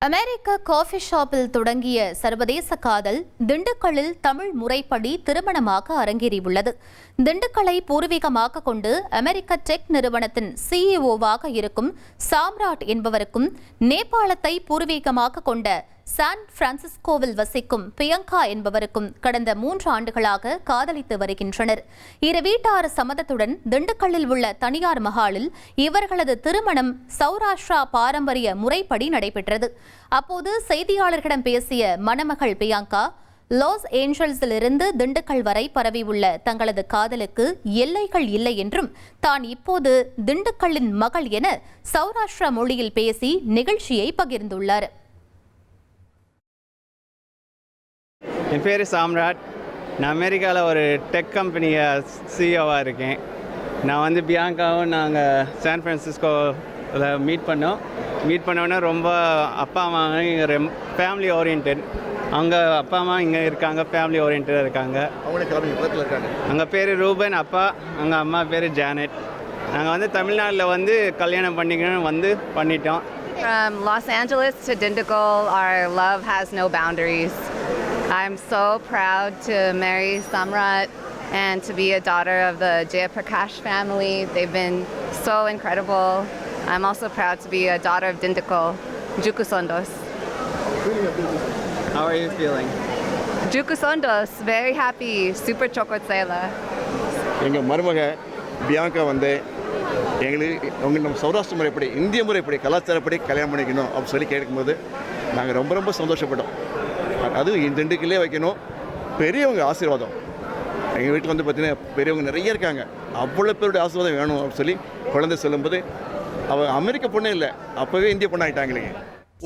அமெரிக்க coffee ஷாப்பில் தொடங்கிய சர்வதேச காதல் திண்டுக்கல்லில் தமிழ் முறைப்படி திருமணமாக அரங்கேறியுள்ளது. திண்டுக்கல்லை பூர்வீகமாக கொண்டு அமெரிக்க டெக் நிறுவனத்தின் சிஇஓவாக இருக்கும் சாம்ராட் என்பவருக்கும் நேபாளத்தை பூர்வீகமாக கொண்ட சான் பிரான்சிஸ்கோவில் வசிக்கும் பியங்கா என்பவருக்கும் கடந்த 3 ஆண்டுகளாக காதலித்து வருகின்றனர். இரு வீட்டார் சம்மதத்துடன் திண்டுக்கல்லில் உள்ள தனியார் மஹாலில் இவர்களது திருமணம் சௌராஷ்டிரா பாரம்பரிய முறைப்படி நடைபெற்றது. அப்போது செய்தியாளர்களிடம் பேசிய மணமகள் பியங்கா, லாஸ் ஏஞ்சல்ஸிலிருந்து திண்டுக்கல் வரை பரவியுள்ள தங்களது காதலுக்கு எல்லைகள் இல்லை என்றும் தான் இப்போது திண்டுக்கல்லின் மகள் என சௌராஷ்டிரா மொழியில் பேசி நிகழ்ச்சியை பகிர்ந்துள்ளார். என் பேர் சாம்ராட். நான் அமெரிக்காவில் ஒரு டெக் கம்பெனியை சிஇஓவாக இருக்கேன். நான் பியாங்காவும் நாங்கள் சான் ஃப்ரான்சிஸ்கோவில் மீட் பண்ணோன்னே ரொம்ப அப்பா அம்மா இங்கே ஃபேமிலி ஓரியன்ட். அவங்க அப்பா அம்மா இங்கே இருக்காங்க, ஃபேமிலி ஓரியன்டாக இருக்காங்க. அவங்க பேர் ரூபன் அப்பா, அவங்க அம்மா பேர் ஜானட். நாங்கள் தமிழ்நாட்டில் கல்யாணம் பண்ணிக்கணும்னு பண்ணிட்டோம். From Los Angeles to Dindigul, our love has no boundaries. I'm so proud to marry Samrat and to be a daughter of the Jayaprakash family. They've been so incredible. I'm also proud to be a daughter of Dindigul, Juku Sondos. How are you feeling? Juku Sondos, very happy, super chokotsela. எங்கள் மருமக Bianca எங்களுக்கு நம்ம சௌராஷ்டிர முறைப்படி, இந்திய முறைப்படி, கலாச்சாரப்படி கல்யாணம் பண்ணிக்கணும் அப்படின்னு சொல்லி கேட்கும்போது நாங்கள் ரொம்ப ரொம்ப சந்தோஷப்பட்டோம். அதுவும் இந்த திண்டுக்கல்லே வைக்கணும். பெரியவங்க ஆசீர்வாதம், எங்கள் வீட்டில் பார்த்தீங்கன்னா பெரியவங்க நிறைய இருக்காங்க. அவ்வளோ பேருடைய ஆசீர்வாதம் வேணும் அப்படின்னு சொல்லி குழந்தை சொல்லும்போது அவள் அமெரிக்க பொண்ணே இல்லை, அப்போவே இந்திய பொண்ணு ஆகிட்டாங்களே.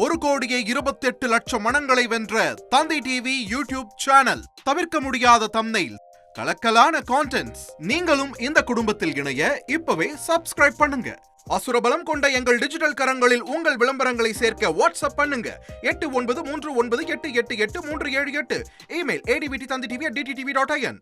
1,28,00,000 மனங்களை வென்ற தந்தி டிவி யூடியூப் சேனல். தவிர்க்க முடியாத தம்ப்நெயில், கலக்கலான கான்டென்ட்ஸ். நீங்களும் இந்த குடும்பத்தில் இணைய இப்பவே சப்ஸ்கிரைப் பண்ணுங்க. அசுரபலம் கொண்ட எங்கள் டிஜிட்டல் கரங்களில் உங்கள் விளம்பரங்களை சேர்க்க வாட்ஸ்அப் பண்ணுங்க. 8939888838. Email advttv@dttv.in.